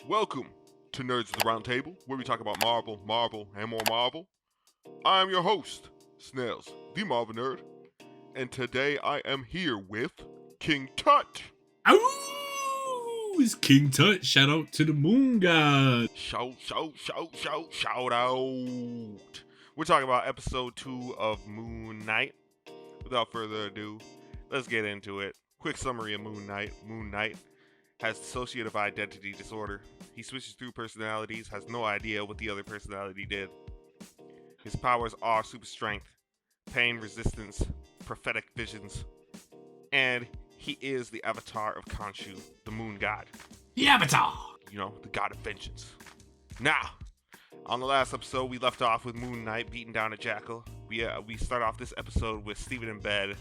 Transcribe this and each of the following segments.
Welcome to Nerds of the Round Table, where we talk about Marvel, and more Marvel. I'm your host, Snails, the Marvel Nerd, and today I am here with King Tut. Ow! It's King Tut. Shout out to the Moon God. Shout out. We're talking about episode 2 of Moon Knight. Without further ado, let's get into it. Quick summary of Moon Knight. Moon Knight has dissociative identity disorder. He switches through personalities, has no idea what the other personality did. His powers are super strength, pain resistance, prophetic visions, and he is the avatar of Khonshu, the moon god. The Avatar! You know, the god of vengeance. Now, on the last episode, we left off with Moon Knight beating down a jackal. We start off this episode with Steven in bed,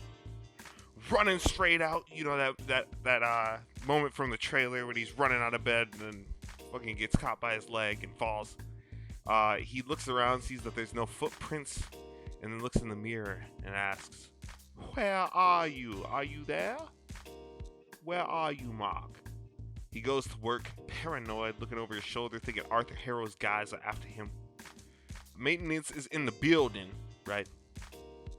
running straight out. You know, that moment from the trailer when he's running out of bed and then fucking gets caught by his leg and falls. He looks around, sees that there's no footprints, and then looks in the mirror and asks, "Where are you? Are you there? Where are you, Mark?" He goes to work, paranoid, looking over his shoulder, thinking Arthur Harrow's guys are after him. Maintenance is in the building, right?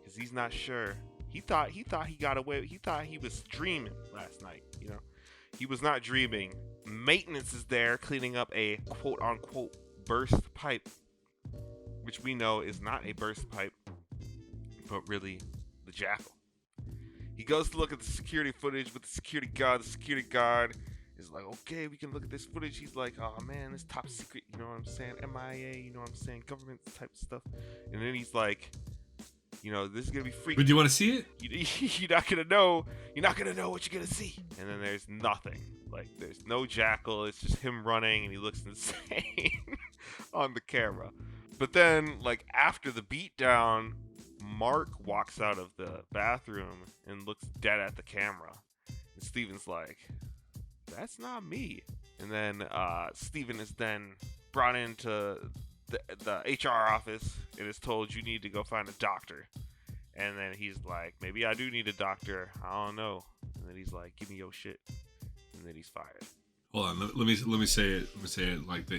Because he's not sure. He thought he got away. He thought he was dreaming last night, you know. He was not dreaming. Maintenance is there cleaning up a quote-unquote burst pipe, which we know is not a burst pipe, but really the jackal. He goes to look at the security footage with the security guard. The security guard is like, okay, we can look at this footage. He's like, oh man, it's top secret, you know what I'm saying? MIA, you know what I'm saying? Government type stuff. And then he's like, you know, this is gonna be freaky. But do you want to see it? You're not gonna know. You're not gonna know what you're gonna see. And then there's nothing. Like, there's no jackal. It's just him running, and he looks insane on the camera. But then, like, after the beatdown, Mark walks out of the bathroom and looks dead at the camera. And Steven's like, "That's not me." And then Steven is then brought into the HR office and is told, "You need to go find a doctor." And then he's like, "Maybe I do need a doctor. I don't know." And then he's like, "Give me your shit." And then he's fired. Hold on, let me say it. Let me say it like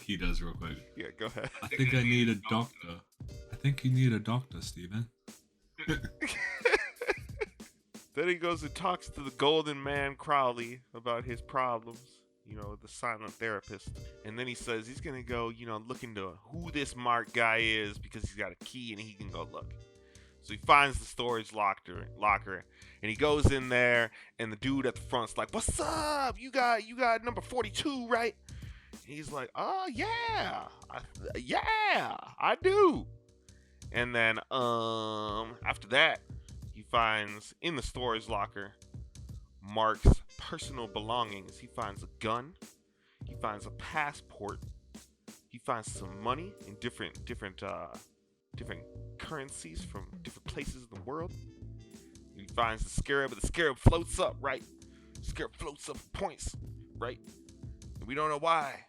he does real quick. Yeah, go ahead. I think I need a doctor. I think you need a doctor, Steven. Then he goes and talks to the Golden Man Crowley about his problems. You know, the silent therapist. And then he says he's gonna go, you know, look into who this Mark guy is because he's got a key and he can go look. So he finds the storage locker, and he goes in there, and the dude at the front's like, "What's up? You got number 42, right?" And he's like, "Oh yeah, I do." And then after that, he finds in the storage locker Mark's personal belongings. He finds a gun, he finds a passport, he finds some money in different currencies from different places in the world. He finds the scarab, but the scarab floats up, right? The scarab floats up points, right? And we don't know why.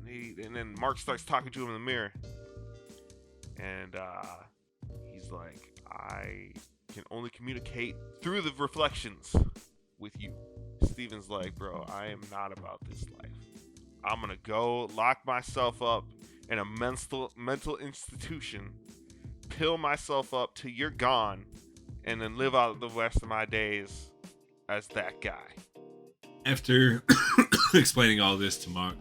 And then Mark starts talking to him in the mirror, and he's like, "I can only communicate through the reflections with you." Steven's like, "Bro, I am not about this life. I'm gonna go lock myself up in a mental institution, pill myself up till you're gone, and then live out the rest of my days as that guy." After explaining all this to Mark,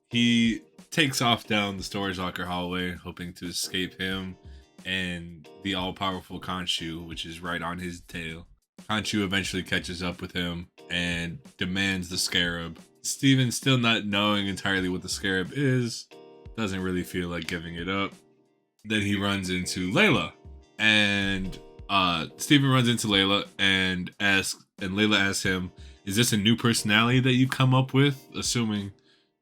he takes off down the storage locker hallway, hoping to escape him and the all-powerful Khonshu, which is right on his tail. Khonshu eventually catches up with him and demands the scarab. Steven, still not knowing entirely what the scarab is, doesn't really feel like giving it up. Then he runs into Layla, and Steven runs into Layla and Layla asks him, "Is this a new personality that you come up with?" Assuming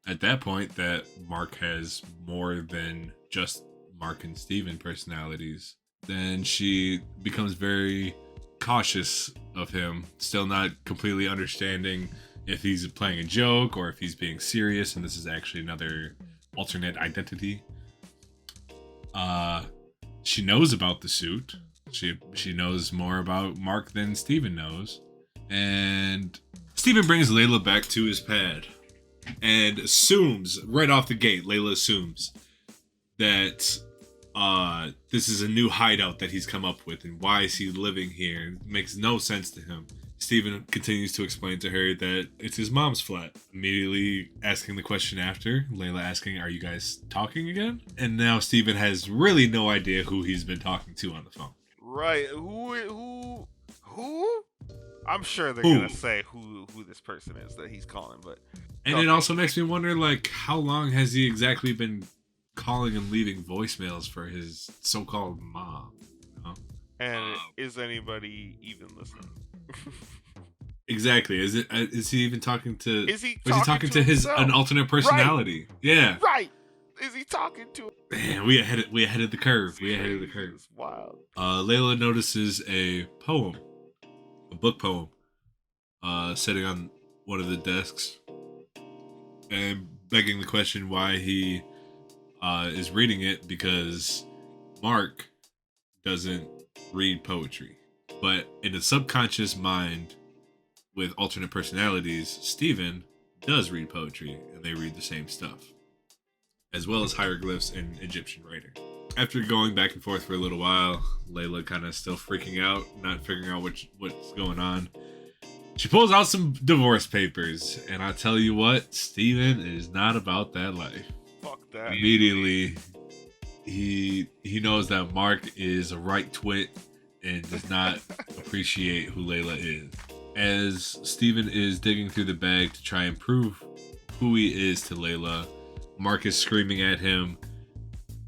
at that point that Mark has more than just Mark and Steven personalities. Then she becomes very cautious of him, still not completely understanding if he's playing a joke or if he's being serious and this is actually another alternate identity. She knows about the suit. She knows more about Mark than Steven knows. And Steven brings Layla back to his pad. and assumes right off the gate, Layla assumes that this is a new hideout that he's come up with, and why is he living here? It makes no sense to him. Steven continues to explain to her that it's his mom's flat, immediately asking the question after, Layla asking, are you guys talking again? And now Steven has really no idea who he's been talking to on the phone. Right. Who? I'm sure they're gonna say who this person is that he's calling, but and it also makes me wonder, like, how long has he exactly been calling and leaving voicemails for his so-called mom? You know? And is anybody even listening? Exactly. Is he even talking to? Is he talking to his an alternate personality? Right. Yeah. Right. Is he talking to? Man, we ahead of the curve. It's wild. Layla notices a book poem, sitting on one of the desks, and begging the question why he is reading it, because Mark doesn't read poetry. But in the subconscious mind with alternate personalities, Steven does read poetry, and they read the same stuff, as well as hieroglyphs and Egyptian writing. After going back and forth for a little while, Layla kind of still freaking out, not figuring out what's going on. She pulls out some divorce papers, and I tell you what, Steven is not about that life. Fuck that. Immediately, he knows that Mark is a right twit and does not appreciate who Layla is. As Steven is digging through the bag to try and prove who he is to Layla, Mark is screaming at him,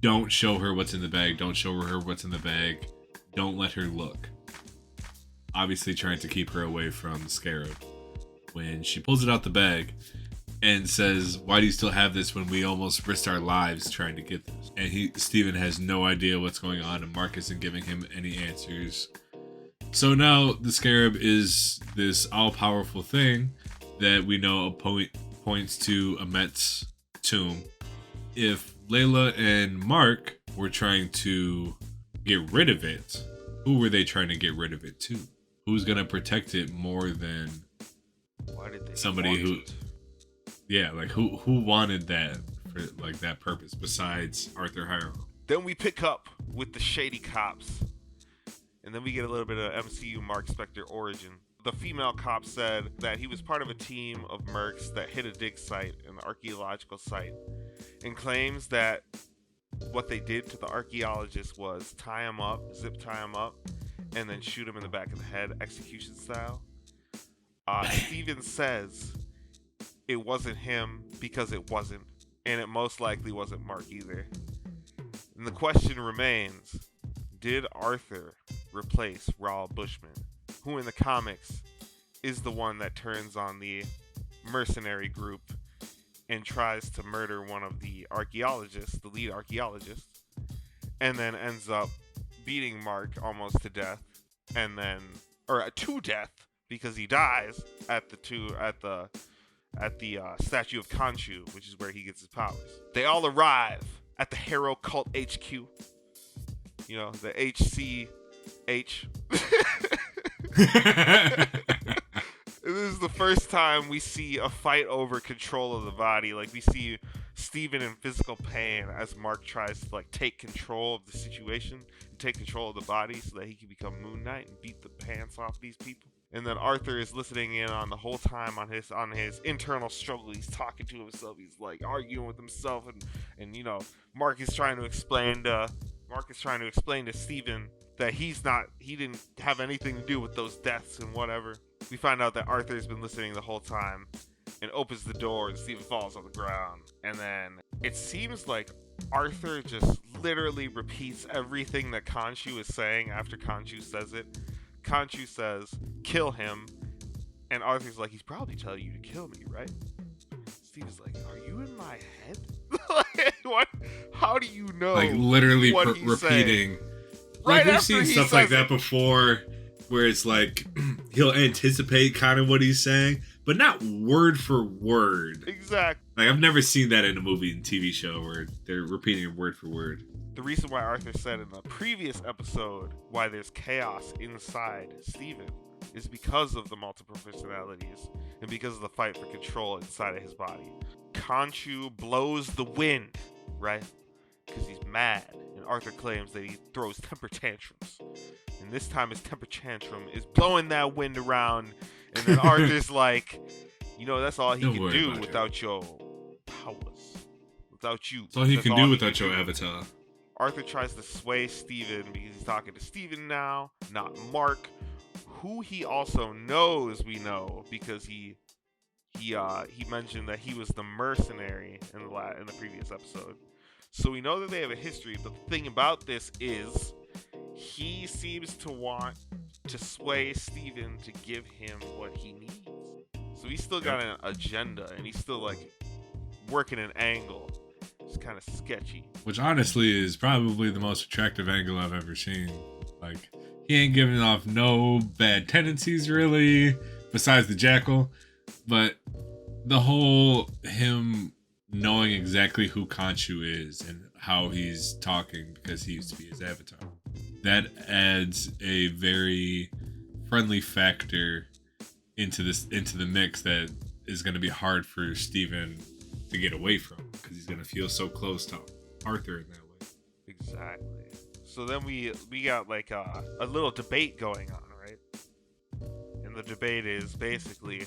don't show her what's in the bag, don't show her what's in the bag, don't let her look. Obviously trying to keep her away from the scarab. When she pulls it out the bag and says, why do you still have this when we almost risked our lives trying to get this? And Steven has no idea what's going on, and Mark isn't giving him any answers. So now the scarab is this all-powerful thing that we know points to Amet's tomb. If Layla and Mark were trying to get rid of it, who were they trying to get rid of it to? Who's gonna protect it more than somebody who? Yeah, like who wanted that for like that purpose besides Arthur Harrow? Then we pick up with the shady cops, and then we get a little bit of MCU Mark Spector origin. The female cop said that he was part of a team of mercs that hit a dig site, an archaeological site, and claims that what they did to the archaeologist was zip tie him up, and then shoot him in the back of the head, execution style. Steven says it wasn't him because it wasn't, and it most likely wasn't Mark either. And the question remains, did Arthur replace Raoul Bushman, who in the comics is the one that turns on the mercenary group and tries to murder one of the archaeologists, the lead archaeologist, and then ends up beating Mark almost to death, and then to death because he dies at the statue of Khonshu, which is where he gets his powers. They all arrive at the Harrow Cult HQ. You know, the HCH. This is the first time we see a fight over control of the body. Like, we see Steven in physical pain as Mark tries to take control of the situation and take control of the body so that he can become Moon Knight and beat the pants off these people. And then Arthur is listening in on the whole time on his internal struggle. He's talking to himself. He's arguing with himself, and you know, Mark is trying to explain to Steven that he didn't have anything to do with those deaths and whatever. We find out that Arthur's been listening the whole time and opens the door, and Steven falls on the ground. And then it seems like Arthur just literally repeats everything that Khonshu is saying after Khonshu says it. Khonshu says, kill him. And Arthur's like, he's probably telling you to kill me, right? Steven's like, are you in my head? What? How do you know? Like, literally what he's repeating. Saying? Like, we've seen stuff like that before, where it's like, he'll anticipate kind of what he's saying, but not word for word. Exactly. Like, I've never seen that in a movie and TV show where they're repeating it word for word. The reason why Arthur said in the previous episode why there's chaos inside Steven is because of the multiple personalities and because of the fight for control inside of his body. Khonshu blows the wind, right? Because he's mad, and Arthur claims that he throws temper tantrums. And this time his temper tantrum is blowing that wind around, and then Arthur's like, that's all he Don't can worry do about without your powers. Without you. That's all he can do without can your do. avatar. Arthur tries to sway Steven because he's talking to Steven now, not Mark, who he also knows we know because he mentioned that he was the mercenary in the previous episode. So we know that they have a history, but the thing about this is he seems to want to sway Steven to give him what he needs. So he's still got an agenda, and he's still like working an angle. It's kind of sketchy. Which honestly is probably the most attractive angle I've ever seen. Like, he ain't giving off no bad tendencies really, besides the jackal. But the whole him knowing exactly who Khonshu is and how he's talking because he used to be his avatar, that adds a very friendly factor into the mix that is going to be hard for Steven to get away from, because he's going to feel so close to Arthur in that way. Exactly. So then we got like a little debate going on, right? And the debate is basically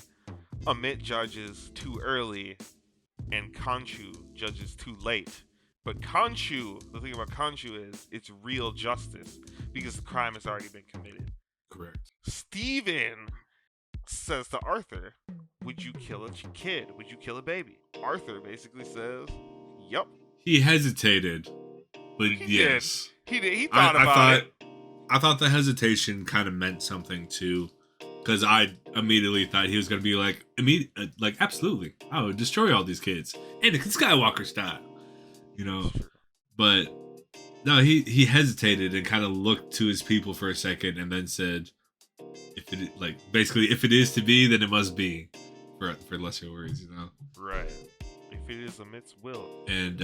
Amit judges too early and Khonshu judges too late. But Khonshu, the thing about Khonshu is it's real justice because the crime has already been committed. Correct. Steven says to Arthur, would you kill a kid? Would you kill a baby? Arthur basically says, yup. He hesitated, but He yes. He did. He thought about it. I thought the hesitation kind of meant something too, because I immediately thought he was going to be like, absolutely, I would destroy all these kids, Anakin Skywalker style, But no, he hesitated and kind of looked to his people for a second, and then said, "If it is to be, then it must be." For lesser words, Right. If it is Amit's will. And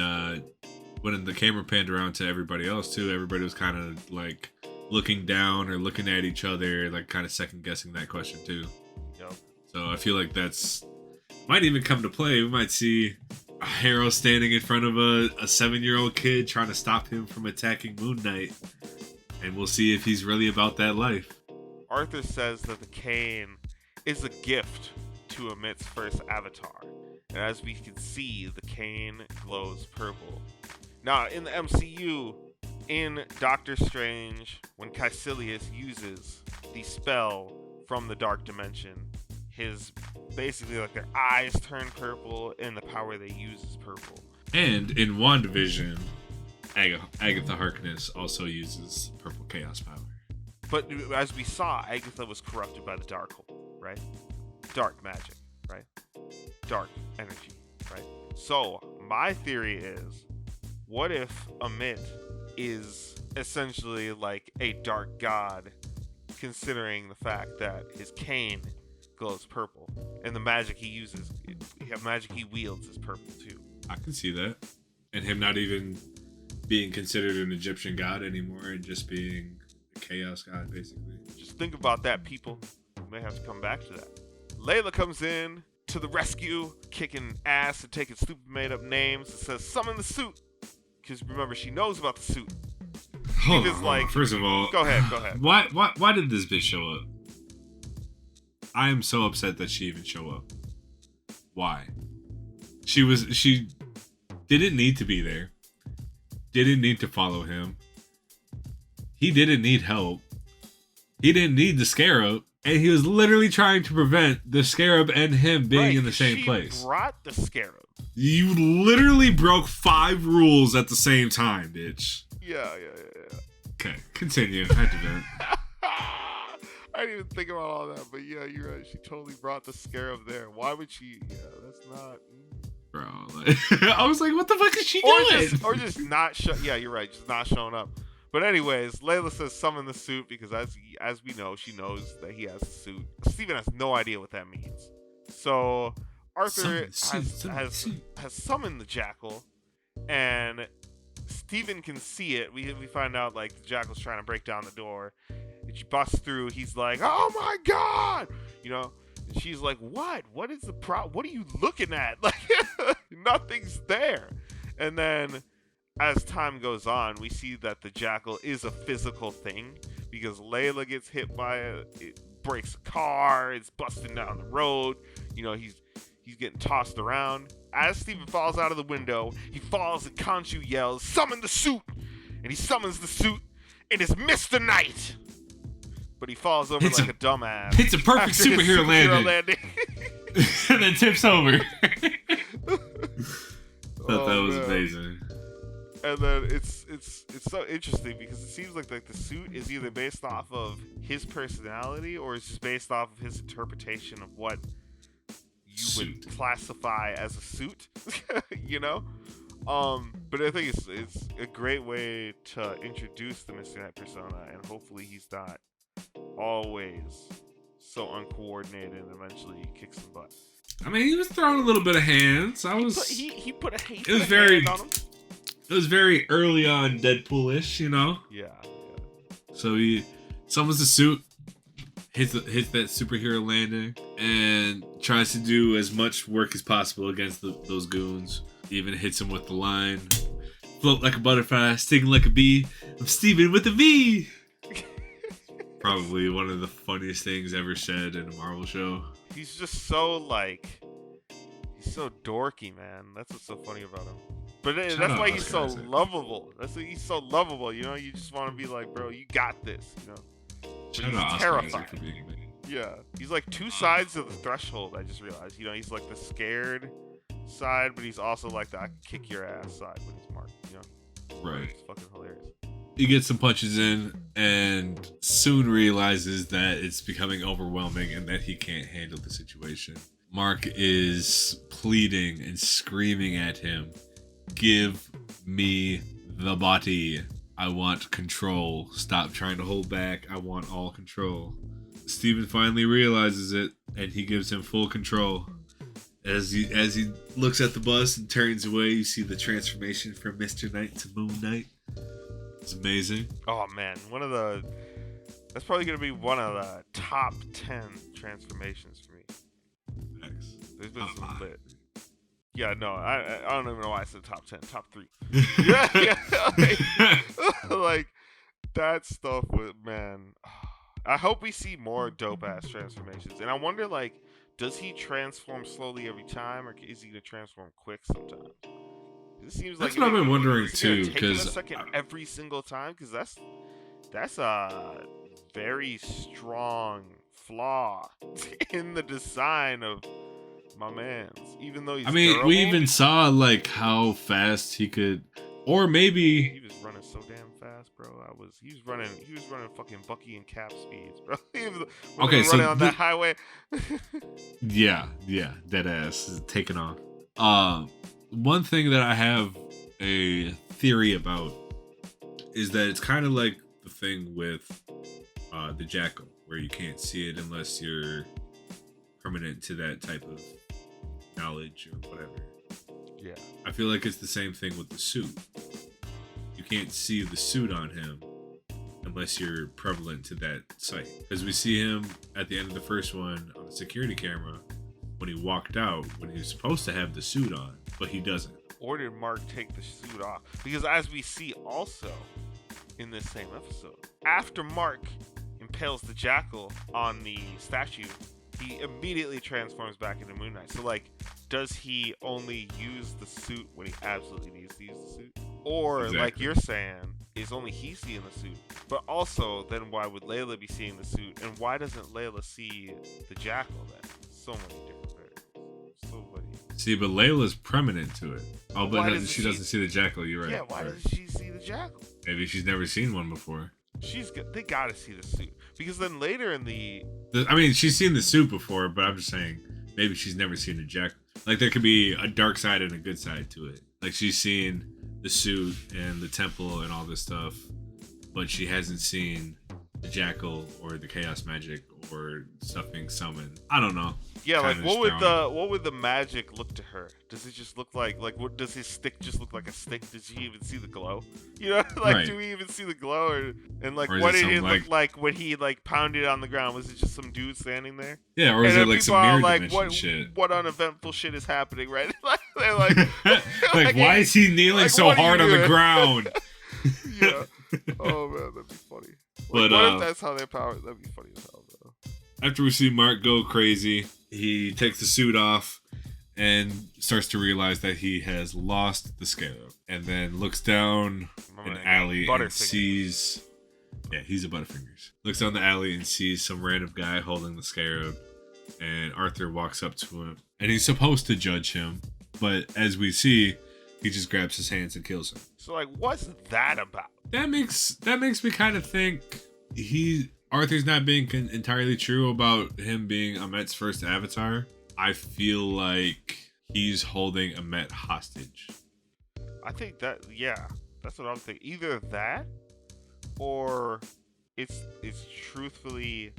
when the camera panned around to everybody else too, everybody was kind of like looking down or looking at each other, like kind of second guessing that question too. Yep. So I feel like that's might even come to play. We might see a Harrow standing in front of a 7-year-old kid trying to stop him from attacking Moon Knight, and we'll see if he's really about that life. Arthur says that the cane is a gift to Amit's first avatar. And as we can see, the cane glows purple. Now, in the MCU, in Doctor Strange, when Caecilius uses the spell from the Dark Dimension, his basically like their eyes turn purple and the power they use is purple. And in WandaVision, Agatha Harkness also uses purple chaos power. But as we saw, Agatha was corrupted by the Darkhold, right? Dark magic, right? Dark energy, right? So, my theory is, what if Amit is essentially like a dark god, considering the fact that his cane glows purple, and the magic he uses, magic he wields is purple too. I can see that. And him not even being considered an Egyptian god anymore, and just being a chaos god, basically. Just think about that, people. We may have to come back to that. Layla comes in to the rescue, kicking ass and taking stupid made-up names. It says, summon the suit. Because remember, she knows about the suit. Hold on. First of all, Go ahead. Why did this bitch show up? I am so upset that she even show up. Why? She didn't need to be there. Didn't need to follow him. He didn't need help. He didn't need the Scarab. And he was literally trying to prevent the Scarab and him being in the same place. She brought the Scarab. You literally broke 5 rules at the same time, bitch. Yeah. Okay, continue. I had to vent. I didn't even think about all that, but yeah, you're right. She totally brought the Scarab there. Why would she? Yeah, that's not... Bro, I was like, what the fuck is she doing? Or just not yeah, you're right. Just not showing up. But anyways, Layla says summon the suit because as we know, she knows that he has a suit. Steven has no idea what that means. So Arthur has summoned the jackal, and Steven can see it. We find out like the jackal's trying to break down the door. And she busts through. He's like, "Oh my god!" You know. And she's like, "What? What is the problem? What are you looking at? Like, nothing's there." And then, as time goes on, we see that the jackal is a physical thing because Layla gets hit by it, breaks a car, it's busting down the road. You know, he's getting tossed around. As Steven falls out of the window, he falls and Khonshu yells, "Summon the suit!" And he summons the suit, and it's Mr. Knight. But he falls over like a dumbass. It's a perfect after his superhero landing. And then tips over. Thought that was amazing. And then it's so interesting because it seems like the suit is either based off of his personality or it's just based off of his interpretation of what you would classify as a suit. You know? But I think it's a great way to introduce the Mr. Knight persona, and hopefully he's not always so uncoordinated and eventually he kicks some butt. I mean, he was throwing a little bit of hands. He put a hand on him. It was very early on Deadpool-ish, you know? Yeah. So he summons the suit, hits that superhero landing, and tries to do as much work as possible against those goons. Even hits him with the line, "Float like a butterfly, sting like a bee. I'm Steven with a V." Probably one of the funniest things ever said in a Marvel show. He's just so he's so dorky, man. That's what's so funny about him. But that's why he's so lovable. That's why he's so lovable. You know, you just want to be like, bro, you got this. You know, but he's terrified. Yeah, he's like two sides of the threshold. I just realized. You know, he's like the scared side, but he's also like the I can kick your ass side when he's Mark. You know, right? It's fucking hilarious. He gets some punches in and soon realizes that it's becoming overwhelming and that he can't handle the situation. Mark is pleading and screaming at him, "Give me the body. I want control. Stop trying to hold back. I want all control." Steven finally realizes it and he gives him full control. As he looks at the bus and turns away, you see the transformation from Mr. Knight to Moon Knight. It's amazing. Oh man, that's probably gonna be one of the top 10 transformations for me. Thanks. There's been some lit. Yeah, no, I don't even know why I said top 10, top 3. Yeah, like that stuff with, man. I hope we see more dope ass transformations, and I wonder, like, does he transform slowly every time, or is he gonna transform quick sometimes? It seems that's like what I've been wondering too, because a second every single time, because that's a very strong flaw in the design of my man's. Even though he's durable, we even saw like how fast he could, or maybe he was running so damn fast, bro. He was running fucking Bucky and Cap speeds, bro. Okay, so running on that highway. yeah, dead ass is taking off. One thing that I have a theory about is that it's kind of like the thing with the jackal, where you can't see it unless you're permanent to that type of knowledge or whatever. Yeah. I feel like it's the same thing with the suit. You can't see the suit on him unless you're prevalent to that site. Because we see him at the end of the first one on the security camera when he walked out, when he was supposed to have the suit on, but he doesn't. Or did Mark take the suit off? Because as we see also in this same episode, after Mark impales the jackal on the statue, he immediately transforms back into Moon Knight. So, like, does he only use the suit when he absolutely needs to use the suit? Or, exactly, like you're saying, is only he seeing the suit? But also, then why would Layla be seeing the suit? And why doesn't Layla see the jackal then? So many different variables. So many. See, but Layla's permanent to it. Oh, but she doesn't see the jackal. You're right. Yeah, why doesn't she see the jackal? Maybe she's never seen one before. They gotta see the suit. Because then later in I mean, she's seen the suit before, but I'm just saying, maybe she's never seen a jackal. Like, there could be a dark side and a good side to it. Like, she's seen the suit and the temple and all this stuff, but she hasn't seen the Jackal or the Chaos Magic or something summoned. I don't know. Yeah, like Kinda just throwing- what would the magic look to her? Does it just look like what does his stick just look like a stick? Does she even see the glow? You know, like Right. do we even see the glow? And like Or is what it did it some, look like when he like pounded on the ground? Was it just some dude standing there? Yeah, or And is then it like people some are mirror like, dimension shit? what uneventful shit is happening right? Like they're like, Like, why is he kneeling like, so what are you hard on the doing? ground? yeah. Oh man, that'd be funny. But, Like, what if that's how they power? That'd be funny as hell, though. After we see Mark go crazy, he takes the suit off and starts to realize that he has lost the Scarab, and then looks down an alley and sees. Yeah, he's a Butterfingers. Looks down the alley and sees some random guy holding the Scarab, and Arthur walks up to him, and he's supposed to judge him, but as we see, he just grabs his hands and kills him. So like, what's that about? That makes me kind of think Arthur's not being entirely true about him being Amet's first avatar. I feel like he's holding Amet hostage. I think that's what I'm thinking. Either that, or it's truthfully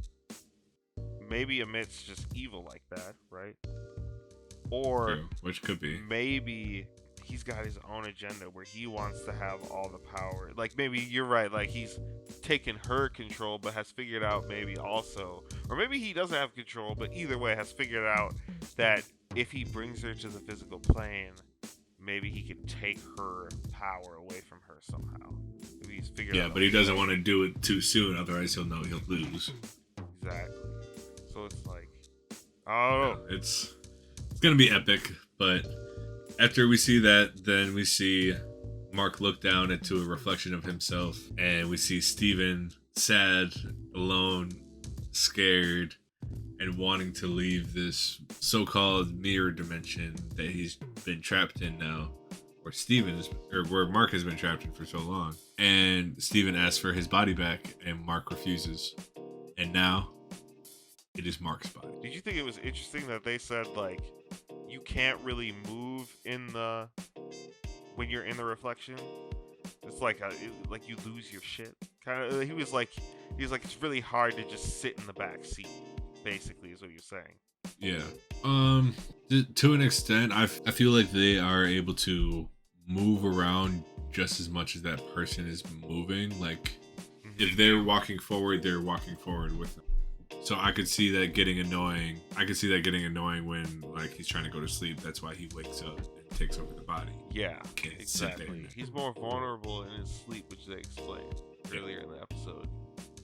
maybe Amet's just evil like that, right? Or True, which could be. maybe he's got his own agenda where he wants to have all the power. Like maybe you're right, like he's taken her control but has figured out maybe also, or maybe he doesn't have control but either way has figured out that if he brings her to the physical plane, maybe he can take her power away from her somehow. Maybe he's figured out. But he doesn't want to do it too soon, otherwise he'll know he'll lose. Exactly. So it's like, I don't know. It's gonna be epic, but after we see that, then we see Mark look down into a reflection of himself, and we see Steven sad, alone, scared, and wanting to leave this so-called mirror dimension that he's been trapped in now, where Mark has been trapped in for so long. And Steven asks for his body back, and Mark refuses. And now, it is Mark's body. Did you think it was interesting that they said like you can't really move when you're in the reflection? It's like like you lose your shit. Kind of. He was like it's really hard to just sit in the back seat. Basically, is what you're saying. Yeah. To an extent, I feel like they are able to move around just as much as that person is moving. Like, if they're walking forward, they're walking forward with them. So I could see that getting annoying. When like he's trying to go to sleep. That's why he wakes up and takes over the body. Yeah, Can't sit there. exactly. He's more vulnerable in his sleep, which they explained earlier in the episode.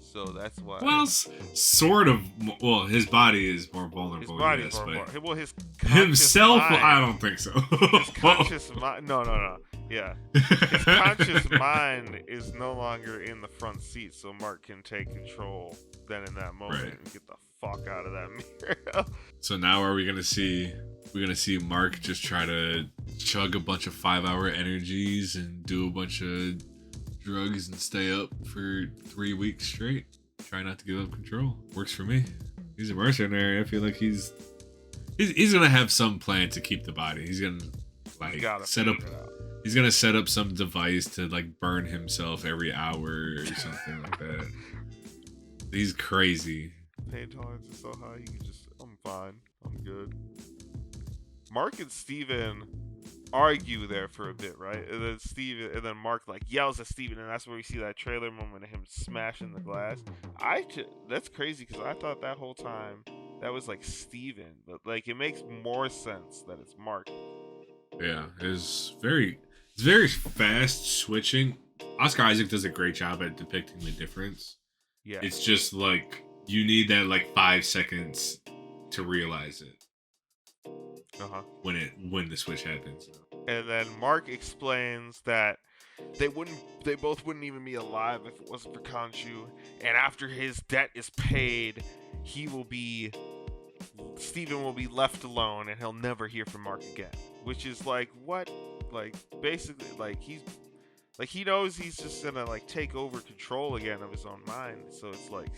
So that's why. Well, sort of. Well, his body is more vulnerable. His body yes, is more but vulnerable. Well, his himself, mind, I don't think so. his conscious mind. No. Yeah. His conscious mind is no longer in the front seat, so Mark can take control then in that moment Right. and get the fuck out of that mirror. So now are we gonna see Mark just try to chug a bunch of 5-hour energies and do a bunch of drugs and stay up for 3 weeks straight? Try not to give up control. Works for me. He's a mercenary. I feel like he's gonna have some plan to keep the body. He's gonna like set up. He's gonna set up some device to like burn himself every hour or something like that. He's crazy. Pain tolerance is so high, you can just, I'm fine, I'm good. Mark and Steven argue there for a bit, right? And then Mark like yells at Steven, and that's where we see that trailer moment of him smashing the glass. That's crazy because I thought that whole time that was like Steven, but like it makes more sense that it's Mark. Yeah, it's very fast switching. Oscar Isaac does a great job at depicting the difference. Yeah, It's just like you need that like 5 seconds to realize it when the switch happens. And then Mark explains that they both wouldn't even be alive if it wasn't for Khonshu. And after his debt is paid, Steven will be left alone, and he'll never hear from Mark again. Which is like what, like basically like he knows he's just gonna like take over control again of his own mind. So it's like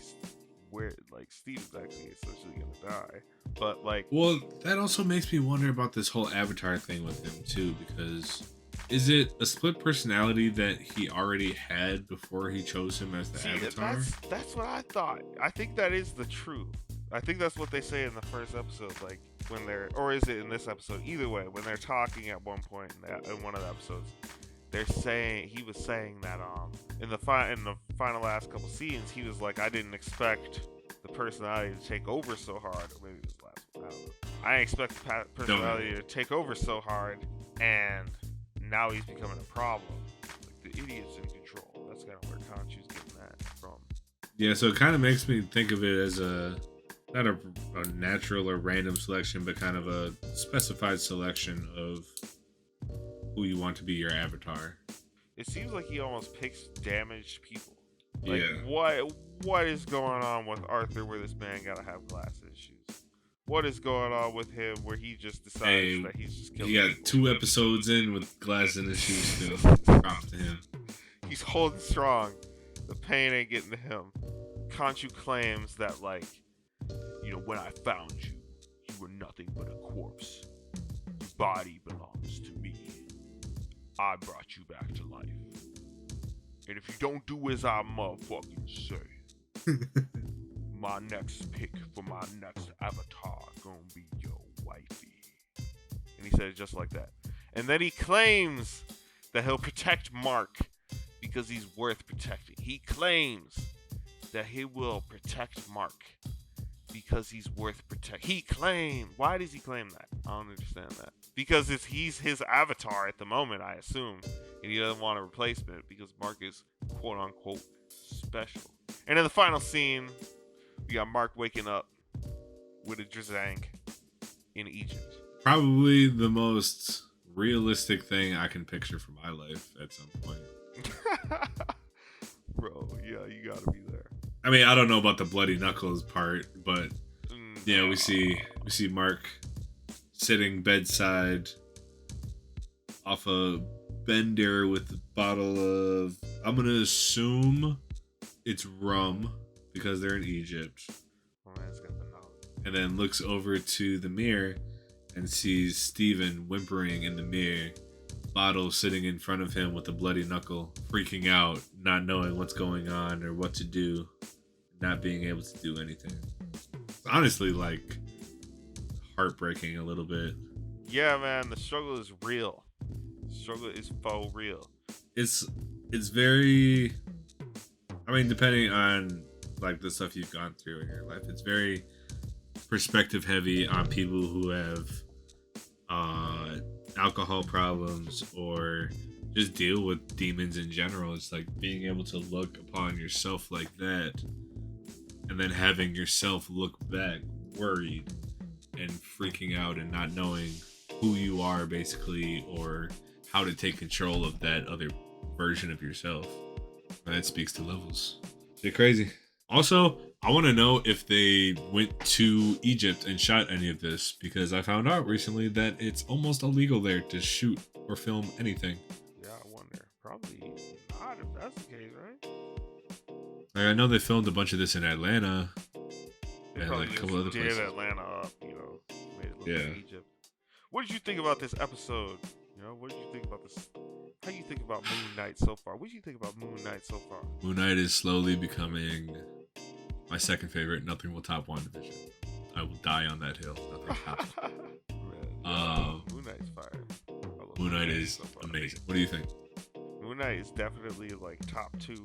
where like Steven's actually essentially gonna die. But like, well, that also makes me wonder about this whole Avatar thing with him too, because Is it a split personality that he already had before he chose him as the See, Avatar? that's what I thought. I think that is the truth. I think that's what they say in the first episode, like when they're, or is it in this episode? Either way, when they're talking at one point in one of the episodes, they're saying he was saying that in the final last couple scenes, he was like, I didn't expect the personality to take over so hard. Or maybe it was the last one. I don't know. I didn't expect the personality to take over so hard, and now he's becoming a problem. Like the idiot's in control. That's kind of where Khonshu's getting that from. Yeah, so it kind of makes me think of it as not a natural or random selection, but kind of a specified selection of who you want to be your avatar. It seems like he almost picks damaged people. Like, Yeah. what is going on with Arthur where this man gotta have glasses issues? What is going on with him where he just decides that he's just killing He got people? 2 episodes in with glass in his shoes still. Props to him. He's holding strong. The pain ain't getting to him. Khonshu claims that, like, when I found you, you were nothing but a corpse. Your body belongs to me. I brought you back to life. And if you don't do as I motherfucking say, my next pick for my next avatar gonna be your wifey. And he said it just like that. And then he claims that he'll protect Mark because he's worth protecting. He claims that he will protect Mark because he's worth protecting. He claimed. Why does he claim that? I don't understand that. Because he's his avatar at the moment, I assume. And he doesn't want a replacement because Mark is quote unquote special. And in the final scene, we got Mark waking up with a Drizank in Egypt. Probably the most realistic thing I can picture for my life at some point. Bro, yeah, you gotta be there. I mean, I don't know about the bloody knuckles part, but yeah, we see Mark sitting bedside off a bender with a bottle of, I'm gonna assume it's rum because they're in Egypt. Oh, man, it's got the knowledge. And then looks over to the mirror and sees Steven whimpering in the mirror, bottle sitting in front of him with a bloody knuckle, freaking out, not knowing what's going on or what to do, not being able to do anything. It's honestly, like, heartbreaking a little bit. Yeah, man, the struggle is real. The struggle is faux real. It's very, I mean, depending on like the stuff you've gone through in your life, it's very perspective heavy on people who have alcohol problems or just deal with demons in general. It's like being able to look upon yourself like that and then having yourself look back worried and freaking out and not knowing who you are basically or how to take control of that other version of yourself. That speaks to levels. They're crazy. Also, I want to know if they went to Egypt and shot any of this, because I found out recently that it's almost illegal there to shoot or film anything. Yeah, I wonder. Probably not if that's the case, right? Like, I know they filmed a bunch of this in Atlanta They and probably like a couple just other did places. Atlanta up, made it look Yeah. like Egypt. What did you think about this episode? What did you think about this? How do you think about Moon Knight so far? What do you think about Moon Knight so far? Moon Knight is slowly becoming my second favorite. Nothing will top WandaVision. I will die on that hill. Nothing tops it. Man, Moon Knight's fire. I love Moon Knight Knight is so far. amazing. What do you think? Moon Knight is definitely like top 2.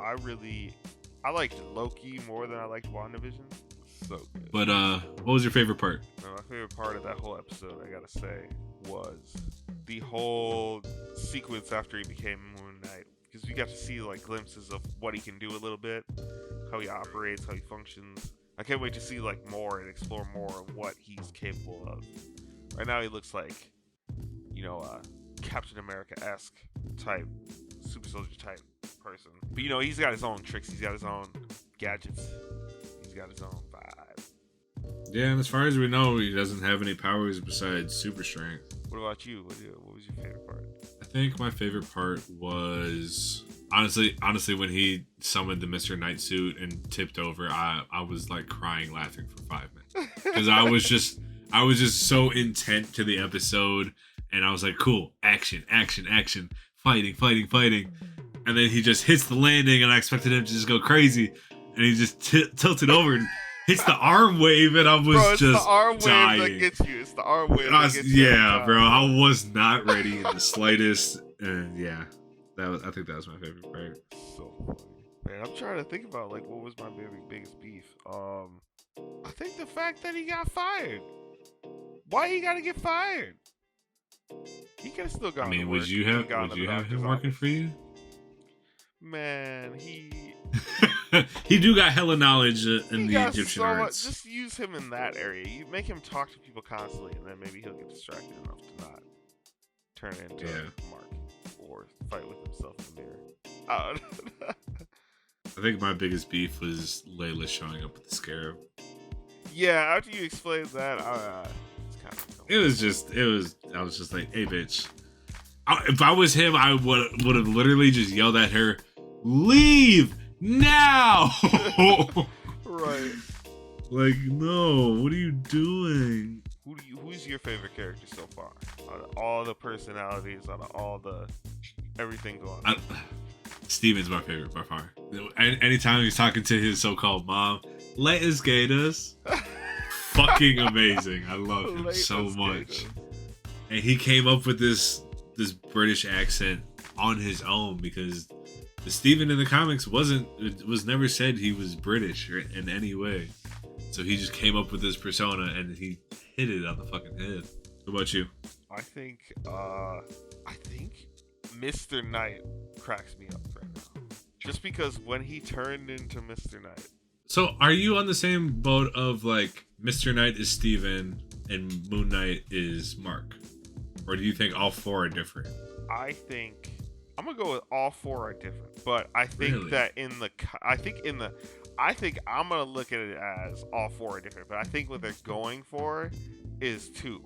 I liked Loki more than I liked WandaVision. So good. But what was your favorite part? Now, my favorite part of that whole episode, I gotta say, was the whole sequence after he became Moon Knight. Because we got to see like glimpses of what he can do a little bit, how he operates, how he functions. I can't wait to see like more and explore more of what he's capable of. Right now he looks like, Captain America-esque type, super soldier type person. But he's got his own tricks, he's got his own gadgets, he's got his own vibe. Yeah, and as far as we know, he doesn't have any powers besides super strength. What about you? What was your favorite part? I think my favorite part was honestly when he summoned the Mr. Knight suit and tipped over. I was like crying laughing for 5 minutes because I was just so intent to the episode, and I was like, cool, action, action, action, fighting, fighting, fighting. And then he just hits the landing, and I expected him to just go crazy. And he just tilted over and hits the arm wave, and I was bro, it's just the arm dying. wave that gets you. It's the arm wave that gets you. Yeah, bro. I was not ready in the slightest. And yeah, I think that was my favorite part. So funny. Man, I'm trying to think about like what was my biggest beef. I think the fact that he got fired. Why he gotta get fired? He could have still gone. I mean, to would work you and have gone to the him doctor's working office. for you? Man, he He do got hella knowledge in he the got Egyptian so much. arts. Just use him in that area. You make him talk to people constantly, and then maybe he'll get distracted enough to not turn into a Mark or fight with himself in the mirror. I don't know. I think my biggest beef was Layla showing up with the scarab. Yeah, after you explained that, it's kind of. I was just like, hey, bitch. If I was him, I would have literally just yelled at her, leave now. Right. Like, no, what are you doing? Who's your favorite character so far? Out of all the personalities, out of all the everything going on. Steven's my favorite by far. Anytime he's talking to his so-called mom, latest gators. Fucking amazing. I love him so much. And he came up with this British accent on his own because the Steven in the comics was never said he was British in any way. So he just came up with this persona and he hit it on the fucking head. What about you? I think Mr. Knight cracks me up right now. Just because when he turned into Mr. Knight. So are you on the same boat of like Mr. Knight is Steven and Moon Knight is Mark? Or do you think all four are different? I think I'm gonna go with all four are different, but I think Really? that I think I'm gonna look at it as all four are different, but I think what they're going for is two.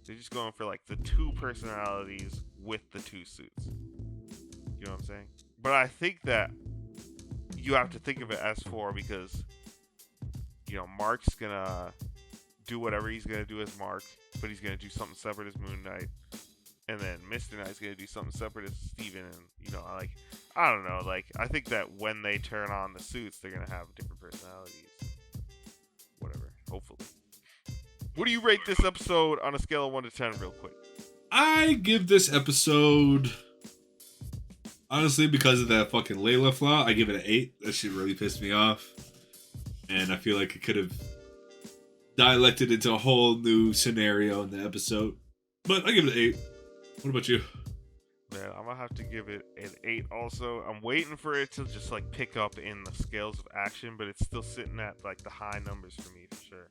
They're just going for like the two personalities with the two suits. You know what I'm saying? But I think that you have to think of it as four because Mark's gonna do whatever he's gonna do as Mark, but he's gonna do something separate as Moon Knight. And then Mr. Knight's gonna do something separate as Steven, and I don't know, I think that when they turn on the suits, they're gonna have different personalities. Whatever, hopefully. What do you rate this episode on a scale of 1 to 10, real quick? I give this episode, honestly, because of that fucking Layla flaw, I give it an 8. That shit really pissed me off, and I feel like it could have dialected into a whole new scenario in the episode. But I give it an 8. What about you? Man, I'm gonna have to give it an 8 also. I'm waiting for it to just pick up in the scales of action, but it's still sitting at the high numbers for me for sure.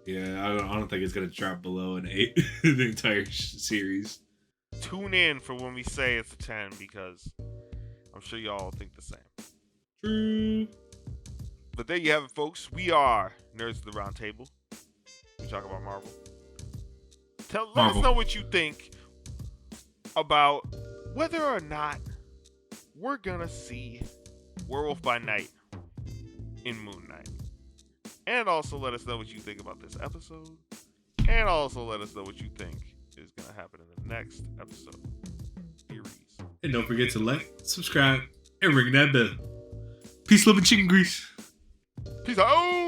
Yeah, I don't think it's gonna drop below an 8 the entire series. Tune in for when we say it's a 10 because I'm sure y'all think the same. True. But there you have it, folks. We are Nerds of the Round Table. We talk about Marvel. Let us know what you think about whether or not we're gonna see Werewolf by Night in Moon Knight. And also let us know what you think about this episode. And also let us know what you think is gonna happen in the next episode. Theories. And don't forget to like, subscribe, and ring that bell. Peace, love, and chicken grease. Peace out!